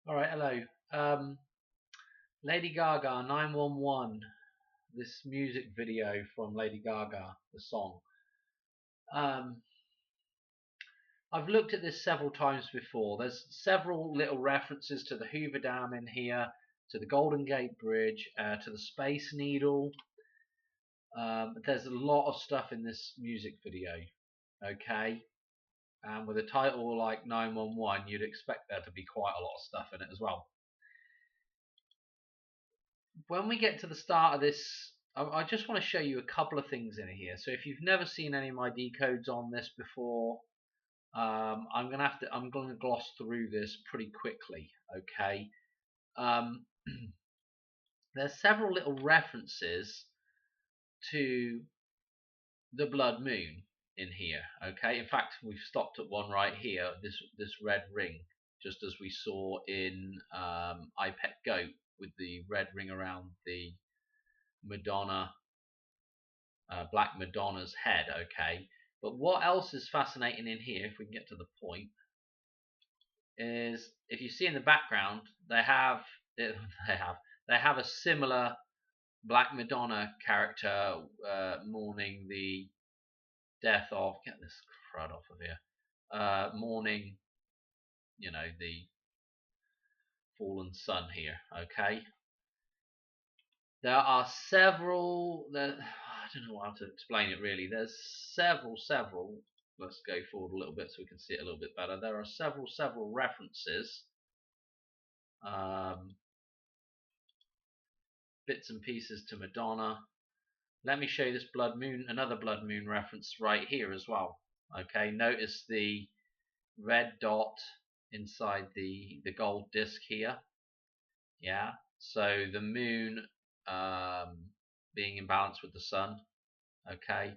All right, hello. Um, Lady Gaga 911. This music video from Lady Gaga, the song. Um, I've looked at this several times before. There's several little references to the Hoover Dam in here, to the Golden Gate Bridge, to the Space Needle. There's a lot of stuff in this music video. Okay, and with a title like 911, you'd expect there to be quite a lot of stuff in it as well. When we get to the start of this, I just want to show you a couple of things in here. So if you've never seen any of my decodes on this before, I'm gonna gloss through this pretty quickly. Okay. Um, there's several little references to the blood moon in here. Okay. In fact, we've stopped at one right here. This red ring, just as we saw in I Pet Goat with the red ring around the Madonna, Black Madonna's head. Okay, but what else is fascinating in here, if we can get to the point, is if you see in the background they have they have a similar Black Madonna character mourning the death of, get this crud off of here, mourning, the fallen son here. Okay, there are several. I don't know how to explain it really. There's several. Let's go forward a little bit so we can see it a little bit better. There are several references, um, bits and pieces to Madonna. Let me show you this blood moon, another blood moon reference right here as well. Okay, notice the red dot inside the gold disc here. Yeah, so the moon being in balance with the sun. Okay,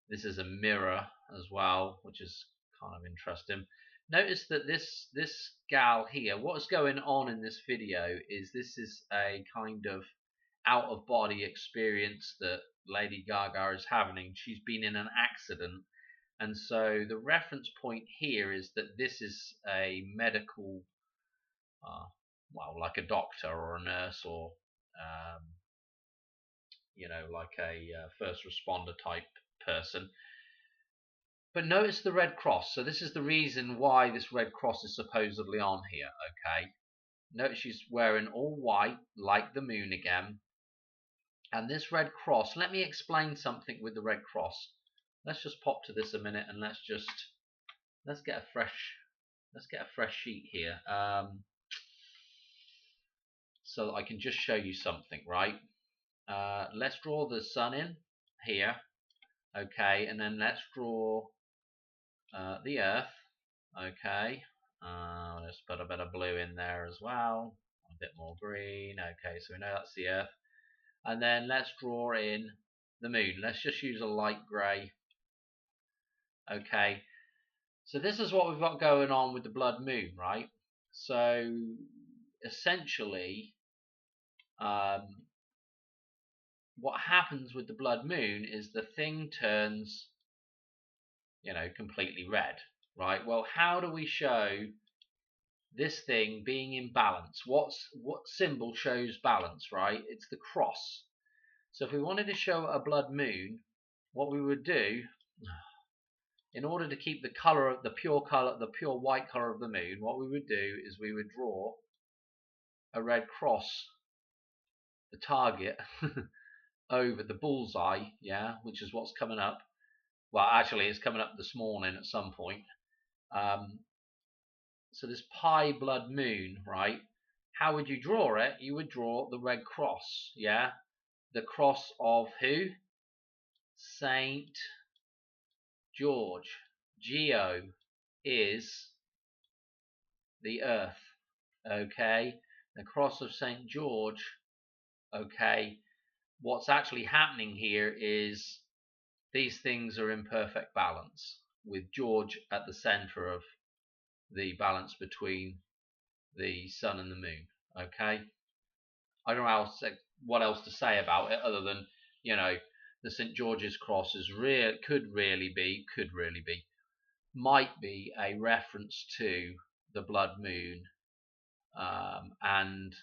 this is a mirror as well, which is kind of interesting. Notice that this gal here, what's going on in this video is this is a kind of out of body experience that Lady Gaga is having. She's been in an accident, and so the reference point here is that this is a medical, uh, well, like a doctor or a nurse, or um, like a first responder type person. But notice the red cross. So this is the reason why this red cross is supposedly on here. Okay. Notice she's wearing all white, like the moon again. And this red cross. Let me explain something with the red cross. Let's just pop to this a minute and let's get a fresh sheet here. So that I can just show you something, right? Let's draw the sun in here. Okay, and then let's draw the earth. Okay, let's put a bit of blue in there as well, a bit more green. Okay, so we know that's the earth, and then let's draw in the moon. Let's just use a light grey. Okay, so this is what we've got going on with the blood moon, right? So essentially, what happens with the blood moon is the thing turns, completely red, right? Well, how do we show this thing being in balance? What symbol shows balance, right? It's the cross. So if we wanted to show a blood moon, what we would do, in order to keep the pure white color of the moon, what we would do is we would draw a red cross, the target, over the bullseye, yeah, which is what's coming up. Well, actually, it's coming up this morning at some point. So this pi blood moon, right? How would you draw it? You would draw the red cross, yeah? The cross of who? Saint George. Geo is the earth, okay? The cross of Saint George, okay? What's actually happening here is these things are in perfect balance, with George at the center of the balance between the sun and the moon. Okay, I don't know what else to say about it other than the St George's cross is might be a reference to the blood moon and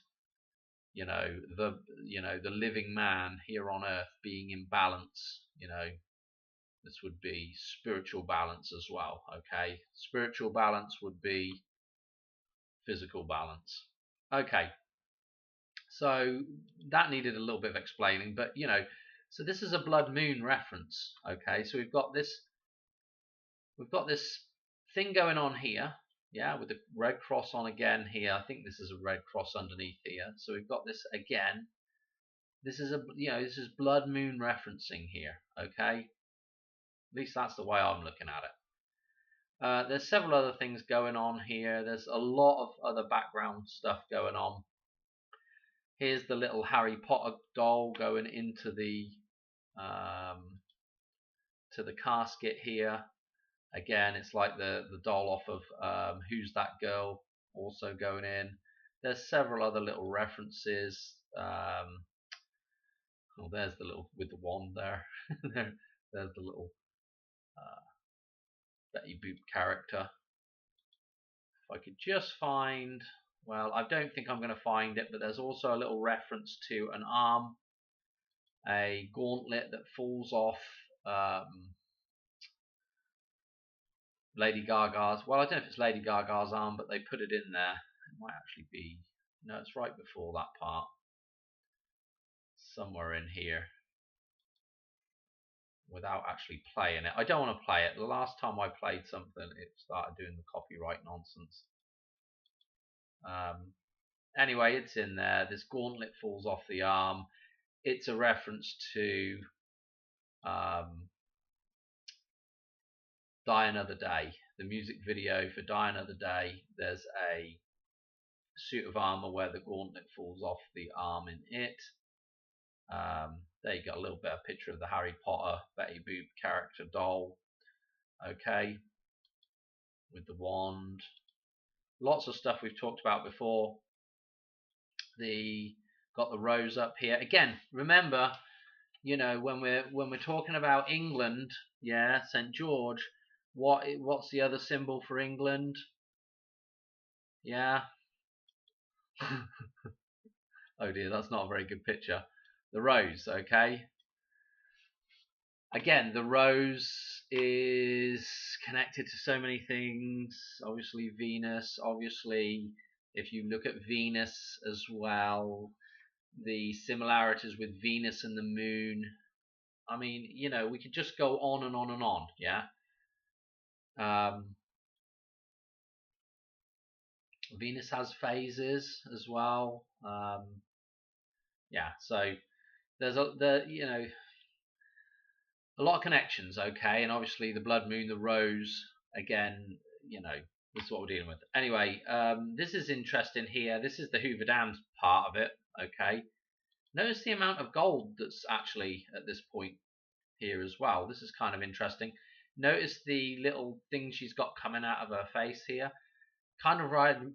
the living man here on earth being in balance. This would be spiritual balance as well. Okay, spiritual balance would be physical balance. Okay, so that needed a little bit of explaining, but so this is a blood moon reference. Okay, so we've got this thing going on here, yeah, with the red cross on again here. I think this is a red cross underneath here. So we've got this again. This is this is blood moon referencing here. Okay, at least that's the way I'm looking at it. There's several other things going on here. There's a lot of other background stuff going on. Here's the little Harry Potter doll going into the casket here. Again, it's like the doll off of Who's That Girl also going in. There's several other little references. There's the little with the wand there. There's the little Betty Boop character. If I could just find, well, I don't think I'm going to find it, but there's also a little reference to an arm, a gauntlet that falls off Lady Gaga's. Well, I don't know if it's Lady Gaga's arm, but they put it in there. It might actually be, no, it's right before that part, somewhere in here, without actually playing it. I don't want to play it. The last time I played something, it started doing the copyright nonsense. Anyway, it's in there. This gauntlet falls off the arm. It's a reference to Die Another Day, the music video for Die Another Day. There's a suit of armor where the gauntlet falls off the arm in it. There you got a little bit of picture of the Harry Potter Betty Boop character doll. Okay, with the wand. Lots of stuff we've talked about before. Got the rose up here again. Remember, when we're talking about England, yeah, St. George. What's the other symbol for England? Yeah. Oh dear, that's not a very good picture. The rose, okay. Again, the rose is connected to so many things. Obviously Venus, obviously if you look at Venus as well, the similarities with Venus and the moon. I mean, we could just go on and on and on, yeah. Venus has phases as well. Yeah, so there's a lot of connections, okay, and obviously the blood moon, the rose, again, this is what we're dealing with. Anyway, this is interesting here. This is the Hoover Dam part of it, okay. Notice the amount of gold that's actually at this point here as well. This is kind of interesting. Notice the little thing she's got coming out of her face here. Kind of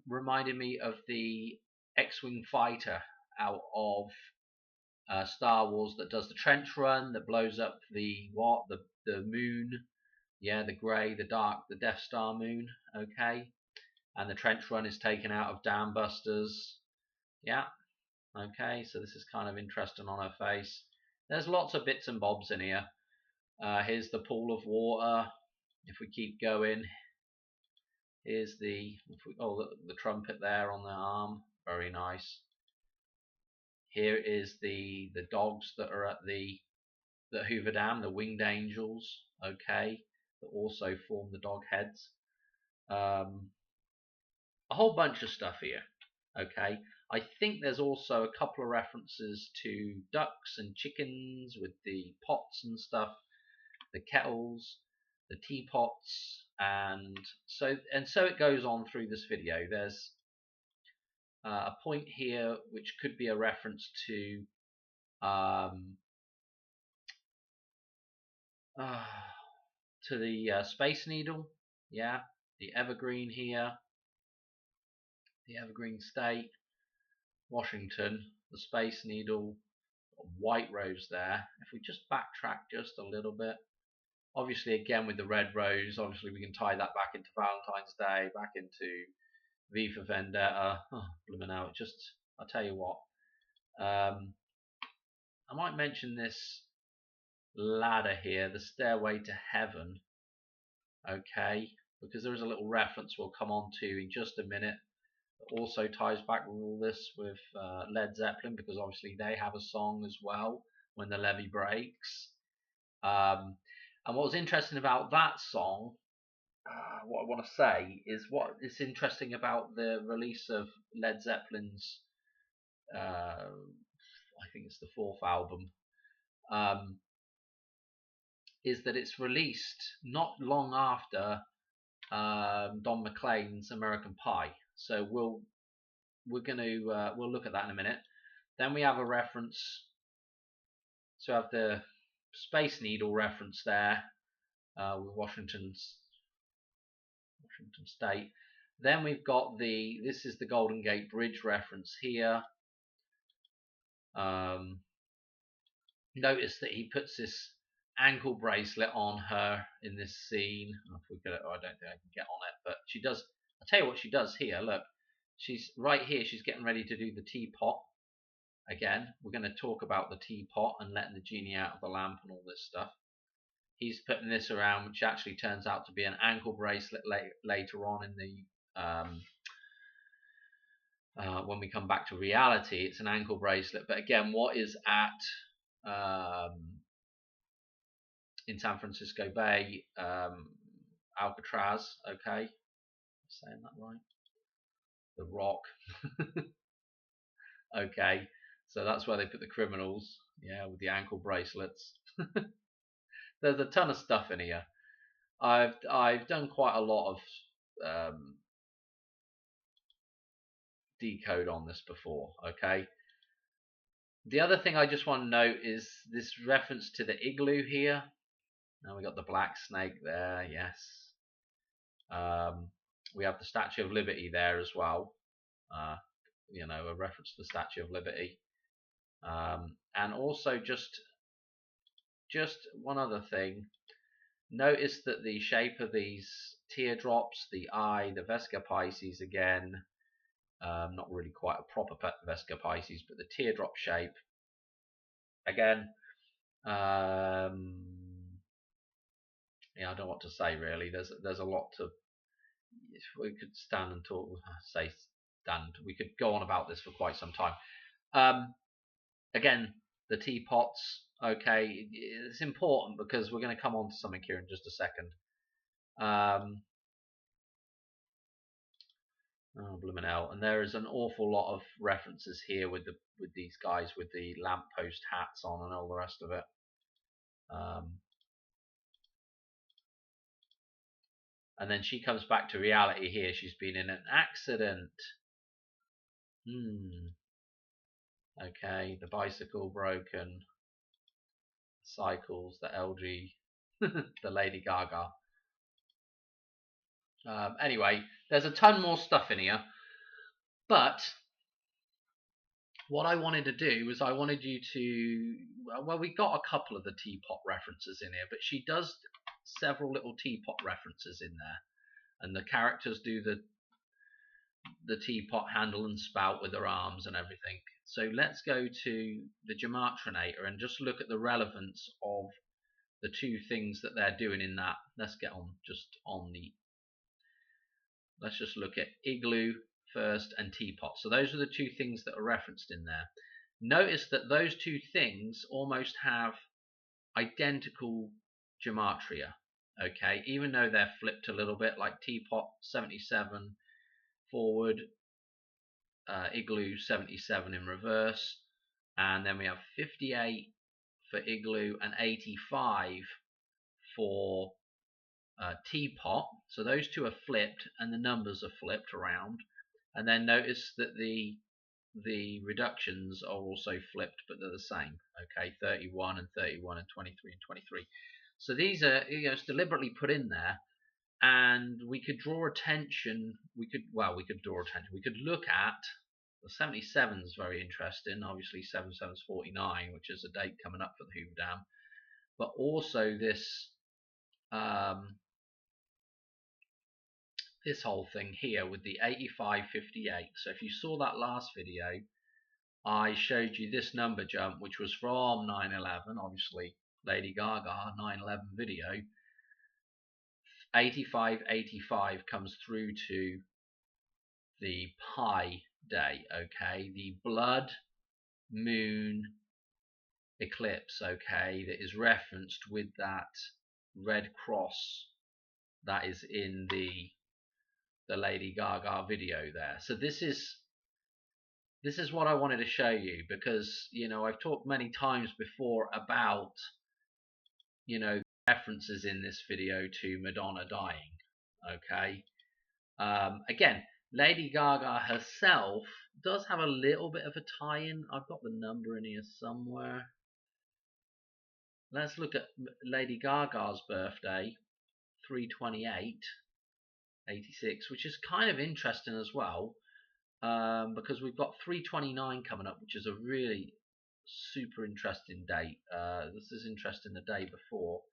reminded me of the X-Wing fighter out of Star Wars that does the trench run, that blows up the moon, yeah, the grey, the dark, the Death Star moon, okay, and the trench run is taken out of Dam Busters, yeah, okay. So this is kind of interesting on her face. There's lots of bits and bobs in here. Here's the pool of water. If we keep going, here's the trumpet there on the arm, very nice. Here is the dogs that are at the Hoover Dam, the winged angels, okay, that also form the dog heads. A whole bunch of stuff here, okay. I think there's also a couple of references to ducks and chickens with the pots and stuff, the kettles, the teapots, and so it goes on through this video. There's a point here which could be a reference to the Space Needle, yeah, the Evergreen here, the Evergreen State, Washington, the Space Needle, white rose there. If we just backtrack just a little bit, obviously again with the red rose, obviously we can tie that back into Valentine's Day, back into V for Vendetta. Oh, blooming out. Just, I'll tell you what. I might mention this ladder here, the Stairway to Heaven. Okay, because there is a little reference we'll come on to in just a minute. It also ties back with all this with Led Zeppelin, because obviously they have a song as well, When the Levee Breaks. And what was interesting about that song, what I want to say is what is interesting about the release of Led Zeppelin's, I think it's the fourth album, is that it's released not long after Don McLean's American Pie. So we'll look at that in a minute. Then we have a reference. So we have the Space Needle reference there with Washington State. Then we've got this is the Golden Gate Bridge reference here. Notice that he puts this ankle bracelet on her in this scene. I don't think I can get on it, but she does. I'll tell you what she does here. Look, she's right here. She's getting ready to do the teapot. Again, we're going to talk about the teapot and letting the genie out of the lamp and all this stuff. He's putting this around, which actually turns out to be an ankle bracelet later on in the when we come back to reality. It's an ankle bracelet, but again, what is at in San Francisco Bay, Alcatraz? Okay, I'm saying that right? The Rock. Okay, so that's where they put the criminals. Yeah, with the ankle bracelets. There's a ton of stuff in here. I've done quite a lot of decode on this before. Okay. The other thing I just want to note is this reference to the igloo here. Now we got the black snake there. Yes. We have the Statue of Liberty there as well. A reference to the Statue of Liberty. And also just one other thing. Notice that the shape of these teardrops, the eye, the Vesca Pisces again, not really quite a proper Vesca Pisces, but the teardrop shape again. I don't know what to say really. There's a lot to. If we could stand and talk, we could go on about this for quite some time. Again, the teapots. Okay, it's important because we're going to come on to something here in just a second. Oh, blooming hell! And there is an awful lot of references here with these guys with the lamppost hats on and all the rest of it. And then she comes back to reality here. She's been in an accident. Okay, the bicycle broken. Cycles, the LG, the Lady Gaga. Anyway, there's a ton more stuff in here. But what I wanted to do was I wanted you to... Well, we got a couple of the teapot references in here, but she does several little teapot references in there. And the characters do the teapot handle and spout with their arms and everything. So let's go to the Gematrinator and just look at the relevance of the two things that they're doing in that. Let's just look at igloo first and teapot. So those are the two things that are referenced in there. Notice that those two things almost have identical gematria. Okay, even though they're flipped a little bit, like teapot 77 forward, igloo 77 in reverse, and then we have 58 for igloo and 85 for teapot. So those two are flipped and the numbers are flipped around. And then notice that the reductions are also flipped, but they're the same. Okay, 31 and 31 and 23 and 23. So these are, it's deliberately put in there, and we could draw attention. We could look at the 77 is very interesting. Obviously, 77 is 49, which is a date coming up for the Hoover Dam. But also this this whole thing here with the 8558. So if you saw that last video, I showed you this number jump, which was from 9/11, obviously Lady Gaga 9/11 video. 8585 comes through to the Pi day, okay, the blood moon eclipse, okay, that is referenced with that red cross that is in the Lady Gaga video there. So this is what I wanted to show you, because I've talked many times before about references in this video to Madonna dying, okay. Again, Lady Gaga herself does have a little bit of a tie-in. I've got the number in here somewhere. Let's look at Lady Gaga's birthday, 3/28/86, which is kind of interesting as well, because we've got 3/29 coming up, which is a really super interesting date. This is interesting the day before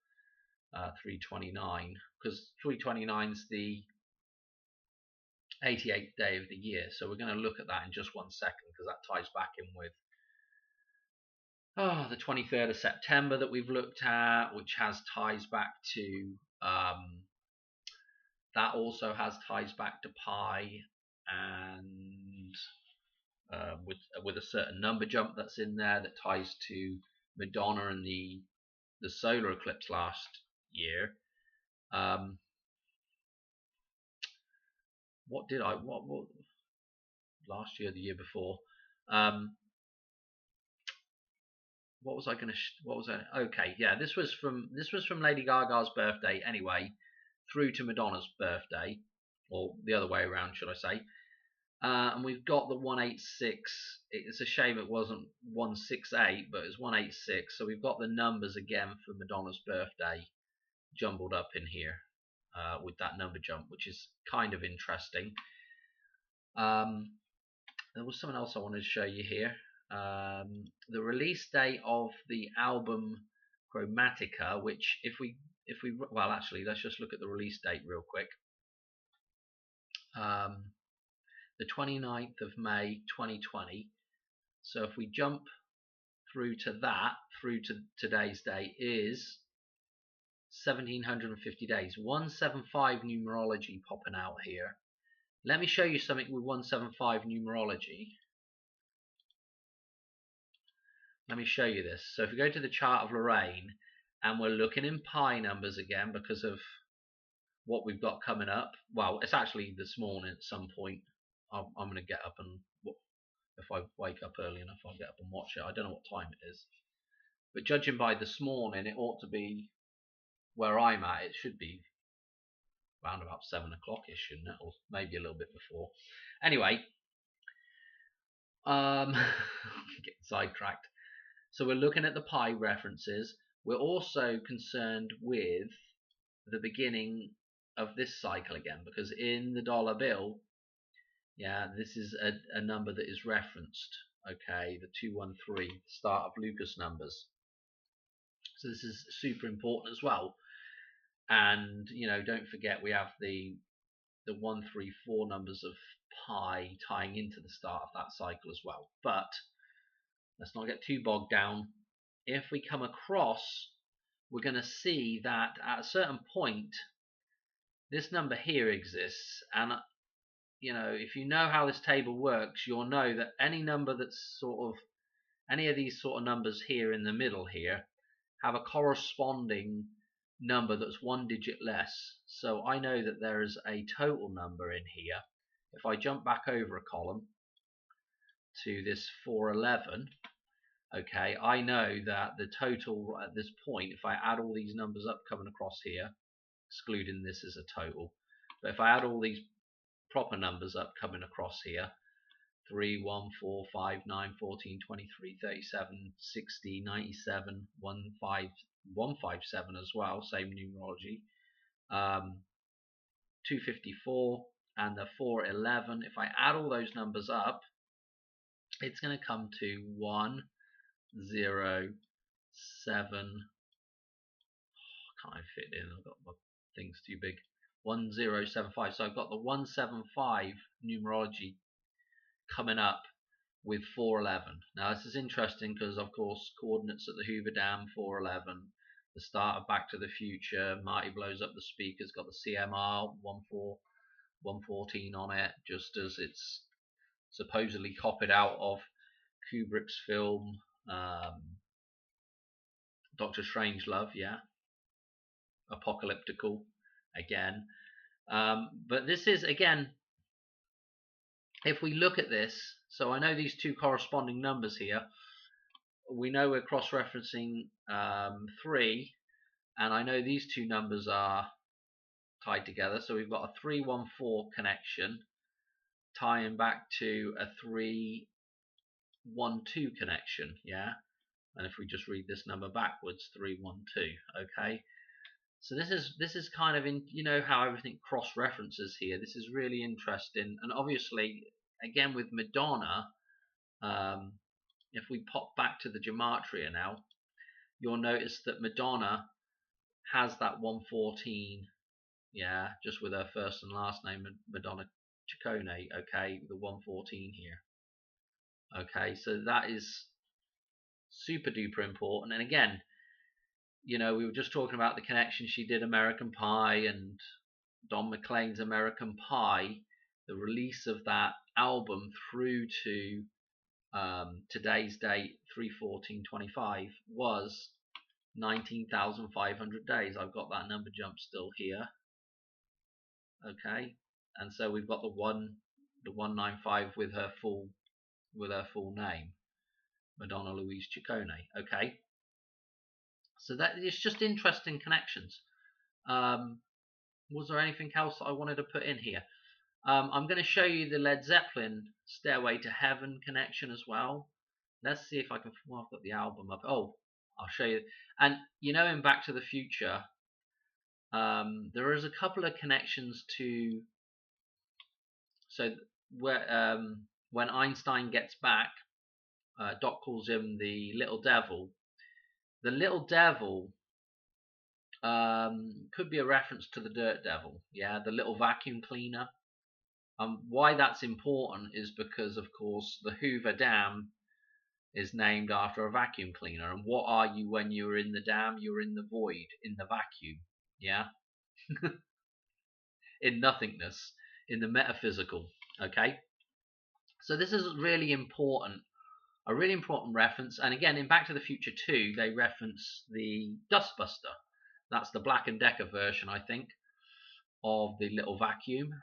3/29, because 3/29 is the 88th day of the year. So we're going to look at that in just 1 second, because that ties back in with the 23rd of September that we've looked at, which has ties back to that also has ties back to Pi, and with a certain number jump that's in there that ties to Madonna and the solar eclipse last year. What last year, the year before? What was I going to? What was I? Okay, yeah, this was from Lady Gaga's birthday anyway, through to Madonna's birthday, or the other way around, should I say? And we've got the 186. It's a shame it wasn't 168, but it's 186. So we've got the numbers again for Madonna's birthday jumbled up in here with that number jump, which is kind of interesting. There was something else I wanted to show you here. The release date of the album Chromatica, which if we well, actually, let's just look at the release date real quick. The 29th of May 2020. So if we jump through to that, through to today's date, is 1750 days. 175 numerology popping out here. Let me show you something with 175 numerology. Let me show you this. So if we go to the chart of Lorraine, and we're looking in pi numbers again because of what we've got coming up. Well, it's actually this morning at some point. I'm going to get up, and if I wake up early enough, I'll get up and watch it. I don't know what time it is, but judging by this morning, it ought to be where I'm at. It should be around about 7 o'clock-ish, shouldn't it? Or maybe a little bit before. Anyway, getting sidetracked. So we're looking at the pi references. We're also concerned with the beginning of this cycle again, because in the dollar bill, yeah, this is a number that is referenced, okay, the 213, start of Lucas numbers. So this is super important as well. And don't forget, we have the 134 numbers of pi tying into the start of that cycle as well. But let's not get too bogged down. If we come across, we're going to see that at a certain point, this number here exists, and if you know how this table works, you'll know that any number that's any of these sort of numbers here in the middle here have a corresponding number that's 1 digit less. So I know that there is a total number in here. If I jump back over a column to this 411, okay, I know that the total at this point, if I add all these numbers up coming across here, excluding this as a total, but if I add all these proper numbers up coming across here, 3, 1, 4, 5, 9, 14, 23, 37, 60, 97, 157 as well, same numerology, 254, and the 411. If I add all those numbers up, it's going to come to 1, 0, 7. Can't I fit in? I've got my things too big. 1075. So I've got the 175 numerology coming up with 411. Now this is interesting because, of course, coordinates at the Hoover Dam 411. The start of Back to the Future, Marty blows up the speakers, got the CMR 114 on it, just as it's supposedly copied out of Kubrick's film Doctor Strangelove, yeah, apocalyptical again. But this is, again, if we look at this, so I know these two corresponding numbers here. We know we're cross-referencing 3, and I know these two numbers are tied together. So we've got a 314 connection tying back to a 312 connection, yeah. And if we just read this number backwards, 312, okay. So this is kind of in, you know, how everything cross-references here. This is really interesting, and obviously, again with Madonna, if we pop back to the gematria now, you'll notice that Madonna has that 114, yeah, just with her first and last name, Madonna Ciccone, okay, the 114 here. Okay, so that is super duper important. And again, you know, we were just talking about the connection she did American Pie and Don McLean's American Pie. The release of that album through to today's date, 3/14/25, was 19,500 days. I've got that number jump still here. Okay, and so we've got the 195 with her full name, Madonna Louise Ciccone. Okay, so that it's just interesting connections. Was there anything else that I wanted to put in here? I'm going to show you the Led Zeppelin Stairway to Heaven connection as well. Let's see if I can. Well, I've got the album up. Oh, I'll show you. And you know, in Back to the Future, there is a couple of connections to. So where when Einstein gets back, Doc calls him the little devil. The little devil could be a reference to the Dirt Devil, yeah, the little vacuum cleaner. Why that's important is because, of course, the Hoover Dam is named after a vacuum cleaner. And what are you when you're in the dam? You're in the void, in the vacuum, yeah, in nothingness, in the metaphysical. Okay, so this is really important. A really important reference. And again, in Back to the Future 2, they reference the Dustbuster. That's the Black and Decker version, I think, of the little vacuum.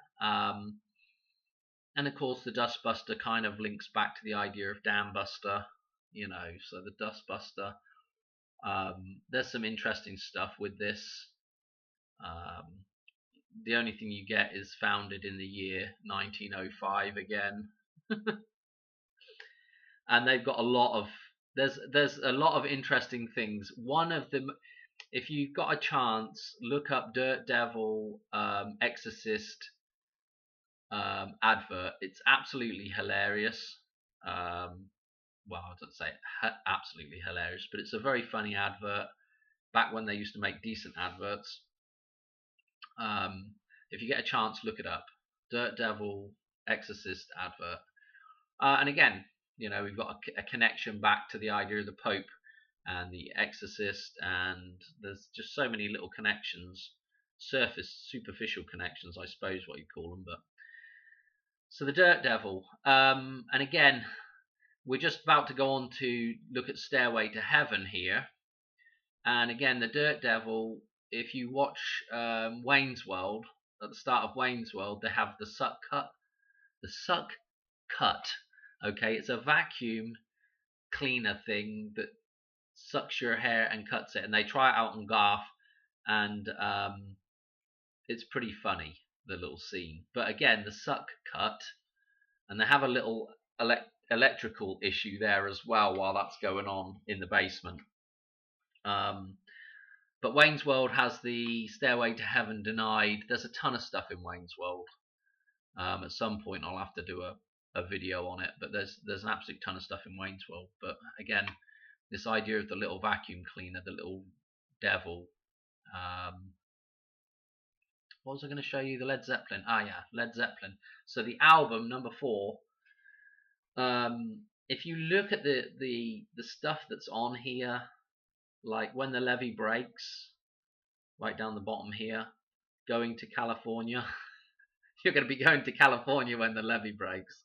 And of course, the Dustbuster kind of links back to the idea of Dam Buster, you know. So the Dustbuster. There's some interesting stuff with this. The only thing you get is founded in the year 1905 again. And they've got a lot of there's a lot of interesting things. One of them, if you've got a chance, look up Dirt Devil Exorcist advert. It's absolutely hilarious. Well, I don't say absolutely hilarious, but it's a very funny advert. Back when they used to make decent adverts. If you get a chance, look it up. Dirt Devil Exorcist advert. And again, you know, we've got a connection back to the idea of the Pope and the Exorcist, and there's just so many little connections, superficial connections, I suppose what you call them. But so the Dirt Devil, and again, we're just about to go on to look at Stairway to Heaven here, and again, the Dirt Devil. If you watch Wayne's World, at the start of Wayne's World, they have the suck cut. The suck cut. Okay, it's a vacuum cleaner thing that sucks your hair and cuts it, and they try it out on Garth, and it's pretty funny, the little scene. But again, the suck cut, and they have a little electrical issue there as well while that's going on in the basement. But Wayne's World has the Stairway to Heaven denied. There's a ton of stuff in Wayne's World. At some point I'll have to do a video on it, but there's an absolute ton of stuff in Wayne's World. But again, this idea of the little vacuum cleaner, the little devil, what was I going to show you? The Led Zeppelin. Ah, yeah, Led Zeppelin. So the album number 4. If you look at the stuff that's on here, like When the Levee Breaks, right down the bottom here, Going to California. You're going to be going to California when the levee breaks.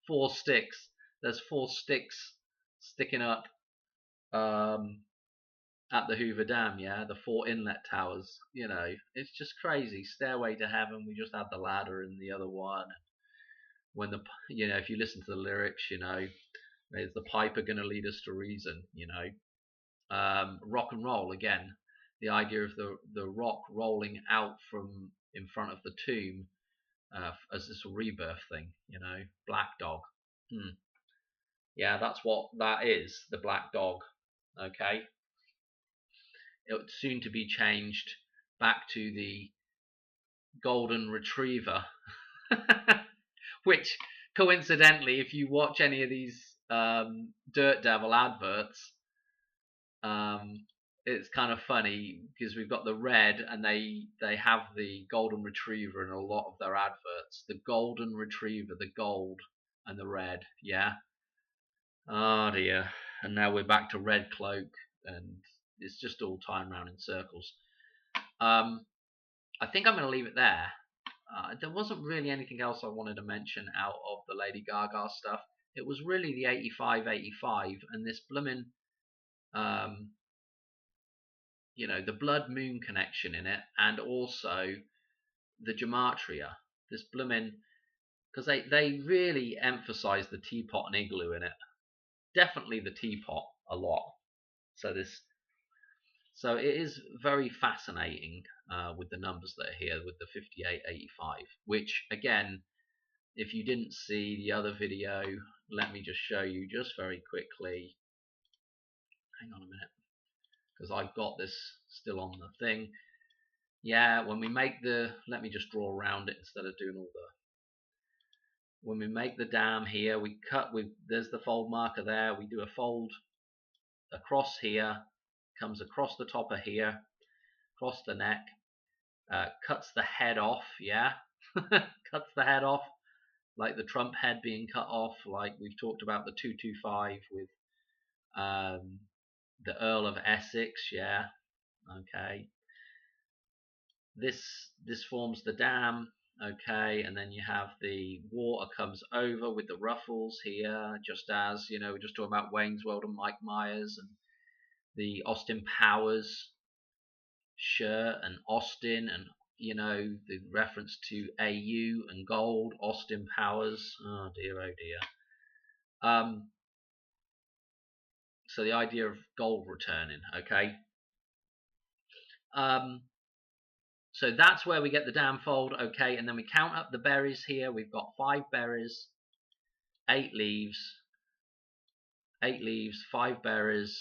4 sticks. There's 4 sticks sticking up at the Hoover Dam. Yeah, the 4 inlet towers. It's just crazy. Stairway to Heaven. We just had the ladder in the other one. When if you listen to the lyrics, is the piper going to lead us to reason? Rock and roll again. The idea of the rock rolling out from in front of the tomb as this rebirth thing. Black Dog. Yeah, that's what that is. The Black Dog. Okay. It's soon to be changed back to the Golden Retriever, which coincidentally, if you watch any of these Dirt Devil adverts, it's kind of funny because we've got the red and they have the Golden Retriever in a lot of their adverts. The Golden Retriever, the gold and the red. Yeah. Oh dear. And now we're back to Red Cloak, and it's just all time round in circles. I think I'm going to leave it there. There wasn't really anything else I wanted to mention out of the Lady Gaga stuff. It was really the 85 and this blooming the blood moon connection in it, and also the gematria. This blooming, because they really emphasize the teapot and igloo in it. Definitely the teapot a lot. So it is very fascinating with the numbers that are here with the 5885, which again, if you didn't see the other video, let me just show you just very quickly. Hang on a minute, because I've got this still on the thing. Yeah, when we make let me just draw around it instead of doing all when we make the dam here, we cut there's the fold marker there, we do a fold across here, comes across the top of here, across the neck, cuts the head off, yeah, cuts the head off, like the Trump head being cut off, like we've talked about the 225 with the Earl of Essex, yeah, okay. This forms the dam, okay, and then you have the water comes over with the ruffles here, just as we're just talking about Wayne's World and Mike Myers, and the Austin Powers shirt and Austin, and the reference to AU and gold, Austin Powers. Oh dear, oh dear. So the idea of gold returning, okay. So that's where we get the dam fold, okay, and then we count up the berries here. We've got 5 berries, 8 leaves, 5 berries,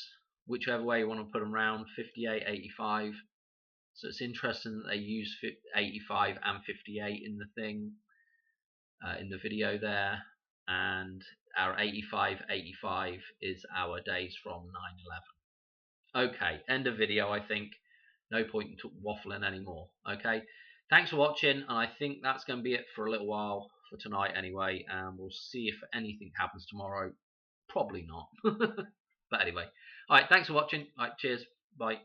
whichever way you want to put them round, 58, 85. So it's interesting that they use 85 and 58 in the thing, in the video there, and our 85 is our days from 9/11. Okay, end of video, I think. No point in waffling anymore. Okay, thanks for watching, and I think that's going to be it for a little while for tonight anyway, and we'll see if anything happens tomorrow. Probably not. But anyway, alright, thanks for watching. Alright, cheers, bye.